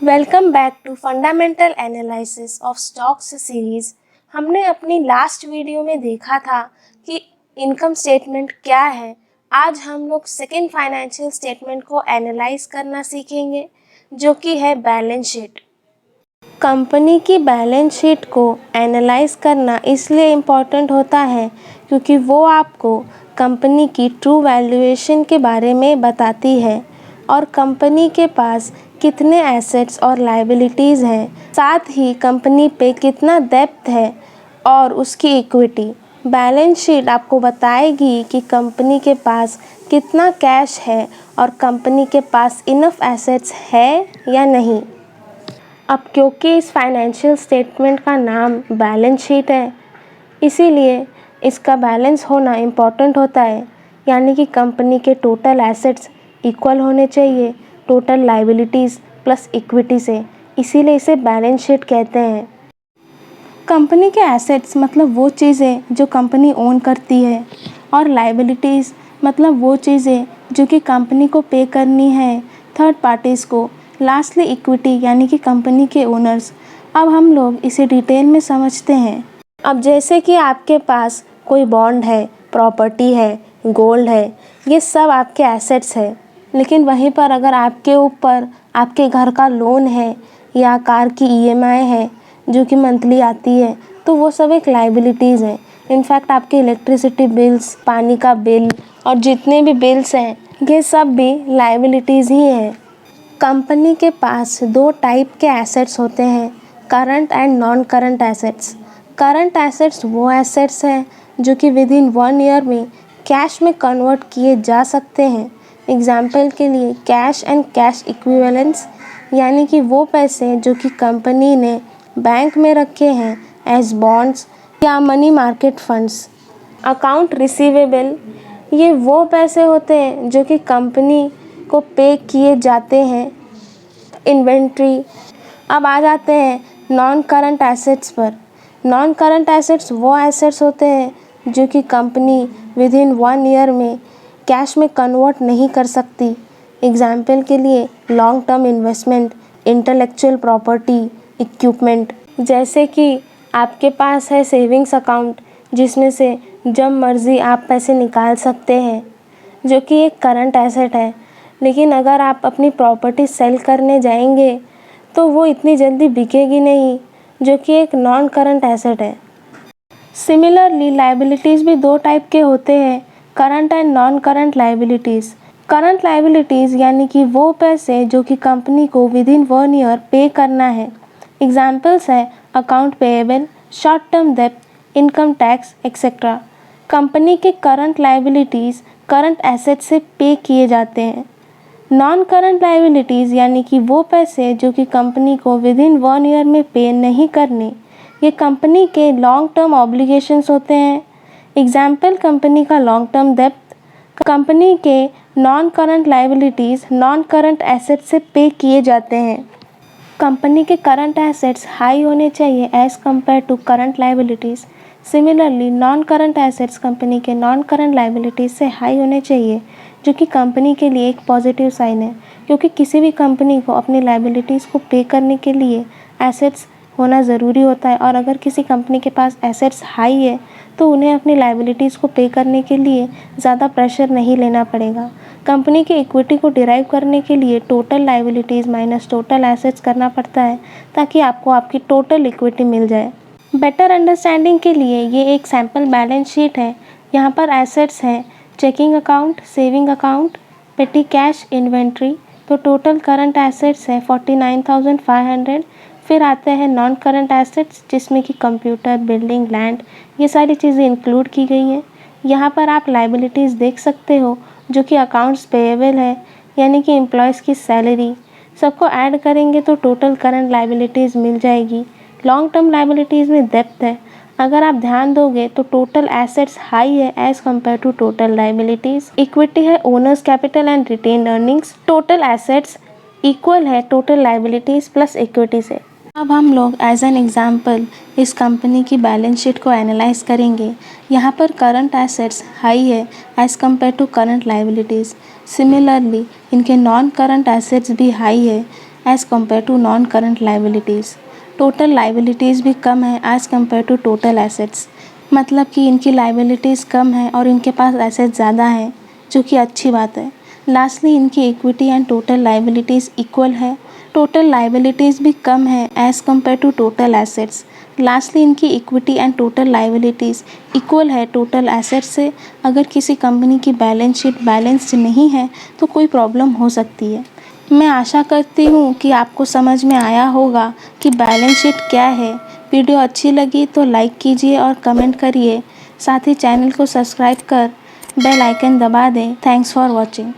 Welcome back to fundamental analysis of stocks series. हमने अपनी last video में देखा था कि इनकम स्टेटमेंट क्या है। आज हम लोग सेकेंड फाइनेंशियल स्टेटमेंट को एनालाइज करना सीखेंगे, जो कि है बैलेंस शीट। कंपनी की बैलेंस शीट को एनालाइज करना इसलिए इम्पॉर्टेंट होता है क्योंकि वो आपको कंपनी की ट्रू वैल्यूएशन के बारे में बताती है और कंपनी के पास कितने एसेट्स और लायबिलिटीज़ हैं, साथ ही कंपनी पे कितना डेब्ट है और उसकी इक्विटी। बैलेंस शीट आपको बताएगी कि कंपनी के पास कितना कैश है और कंपनी के पास इनफ एसेट्स है या नहीं। अब क्योंकि इस फाइनेंशियल स्टेटमेंट का नाम बैलेंस शीट है, इसीलिए इसका बैलेंस होना इम्पॉर्टेंट होता है, यानी कि कंपनी के टोटल एसेट्स इक्वल होने चाहिए टोटल लायबिलिटीज़ प्लस इक्विटी से, इसीलिए इसे बैलेंस शीट कहते हैं। कंपनी के एसेट्स मतलब वो चीज़ें जो कंपनी ओन करती है और लायबिलिटीज़ मतलब वो चीज़ें जो कि कंपनी को पे करनी है थर्ड पार्टीज़ को। लास्टली इक्विटी यानी कि कंपनी के ओनर्स। अब हम लोग इसे डिटेल में समझते हैं। अब जैसे कि आपके पास कोई बॉन्ड है, प्रॉपर्टी है, गोल्ड है, ये सब आपके एसेट्स है। लेकिन वहीं पर अगर आपके ऊपर आपके घर का लोन है या कार की EMI है जो कि मंथली आती है, तो वो सब एक लायबिलिटीज़ है। इनफैक्ट आपके इलेक्ट्रिसिटी बिल्स, पानी का बिल और जितने भी बिल्स हैं, ये सब भी लायबिलिटीज़ ही हैं। कंपनी के पास दो टाइप के एसेट्स होते हैं, current and non current assets. Current assets वो एसेट्स हैं जो कि विद इन 1 ईयर में कैश में कन्वर्ट किए जा सकते हैं। एग्जाम्पल के लिए कैश एंड कैश इक्विवेलेंट्स, यानी कि वो पैसे जो कि कंपनी ने बैंक में रखे हैं एज बॉन्ड्स या money market funds. Account receivable, ये वो पैसे होते हैं जो कि कंपनी को पे किए जाते हैं। इन्वेंट्री। अब आ जाते हैं नॉन करंट एसेट्स पर। नॉन करंट एसेट्स वो एसेट्स होते हैं जो कि कंपनी विद इन 1 ईयर में कैश में कन्वर्ट नहीं कर सकती। एग्जाम्पल के लिए long term investment, intellectual property, equipment. जैसे कि आपके पास है सेविंग्स अकाउंट जिसमें से जब मर्ज़ी आप पैसे निकाल सकते हैं, जो कि एक करंट एसेट है। लेकिन अगर आप अपनी प्रॉपर्टी सेल करने जाएंगे तो वो इतनी जल्दी बिकेगी नहीं, जो कि एक नॉन करंट एसेट है। सिमिलरली लायबिलिटीज़ भी दो टाइप के होते हैं, current and non current liabilities. Current liabilities यानी कि वो पैसे जो कि कंपनी को विद इन 1 ईयर पे करना है। एग्जाम्पल्स है अकाउंट पेएबल, शॉर्ट टर्म डेब्ट, इनकम टैक्स एक्सेट्रा। कंपनी के करंट लायबिलिटीज़ करंट एसेट से पे किए जाते हैं। नॉन करंट लायबिलिटीज़ यानी कि वो पैसे जो कि कंपनी को विद इन 1 ईयर में पे नहीं करने, ये कंपनी के लॉन्ग टर्म ऑब्लिगेशंस होते हैं। एग्जाम्पल कंपनी का लॉन्ग टर्म डेब्ट। कंपनी के non current liabilities non current asset से पे किए जाते हैं। कंपनी के करंट एसेट्स हाई होने चाहिए as compare to current liabilities. Similarly non current assets company के नॉन करंट लायबिलिटीज़ से हाई होने चाहिए, जो कि कंपनी के लिए एक पॉजिटिव साइन है, क्योंकि किसी भी कंपनी को अपनी लायबिलिटीज़ को पे करने के लिए एसेट्स होना ज़रूरी होता है। और अगर किसी कंपनी के पास एसेट्स हाई है तो उन्हें अपनी लायबिलिटीज़ को पे करने के लिए ज़्यादा प्रेशर नहीं लेना पड़ेगा। कंपनी की इक्विटी को डिराइव करने के लिए total liabilities minus total assets करना पड़ता है, ताकि आपको आपकी टोटल इक्विटी मिल जाए। बेटर अंडरस्टैंडिंग के लिए ये एक सैम्पल बैलेंस शीट है। यहाँ पर एसेट्स हैं चेकिंग अकाउंट, सेविंग अकाउंट, पेटी कैश, इन्वेंट्री। तो टोटल करंट एसेट्स है 49,500। फिर आते हैं नॉन करंट एसेट्स जिसमें कि कंप्यूटर, बिल्डिंग, लैंड, ये सारी चीज़ें इंक्लूड की गई हैं। यहाँ पर आप लायबिलिटीज़ देख सकते हो जो कि अकाउंट्स पेएबल है, यानी कि एम्प्लॉयज़ की सैलरी। सबको ऐड करेंगे तो टोटल करंट लायबिलिटीज़ मिल जाएगी। लॉन्ग टर्म लायबिलिटीज़ में डेप्थ है। अगर आप ध्यान दोगे तो टोटल एसेट्स हाई है as compare to total liabilities. Equity है owners capital and retained earnings. Total assets equal है टोटल लायबिलिटीज़ प्लस इक्विटी से। अब हम लोग एज एन एग्जाम्पल इस कंपनी की बैलेंस शीट को एनालाइज करेंगे। यहाँ पर करंट एसेट्स हाई है as compare to current liabilities. Similarly इनके नॉन करंट एसेट्स भी हाई है as compare to non current liabilities. Total liabilities भी कम है as compare to total assets, मतलब कि इनकी लाइबिलिटीज़ कम है और इनके पास एसेट्स ज़्यादा हैं, जो कि अच्छी बात है। लास्टली इनकी equity and total liabilities equal है। टोटल लाइबिलिटीज़ भी कम है as compare to total assets. Lastly इनकी equity and total liabilities equal है टोटल एसेट्स से। अगर किसी कंपनी की बैलेंस शीट बैलेंस्ड नहीं है तो कोई प्रॉब्लम हो सकती है। मैं आशा करती हूँ कि आपको समझ में आया होगा कि बैलेंस शीट क्या है। वीडियो अच्छी लगी तो लाइक कीजिए और कमेंट करिए। साथ ही चैनल को सब्सक्राइब कर बेल आइकन दबा दें। Thanks for watching.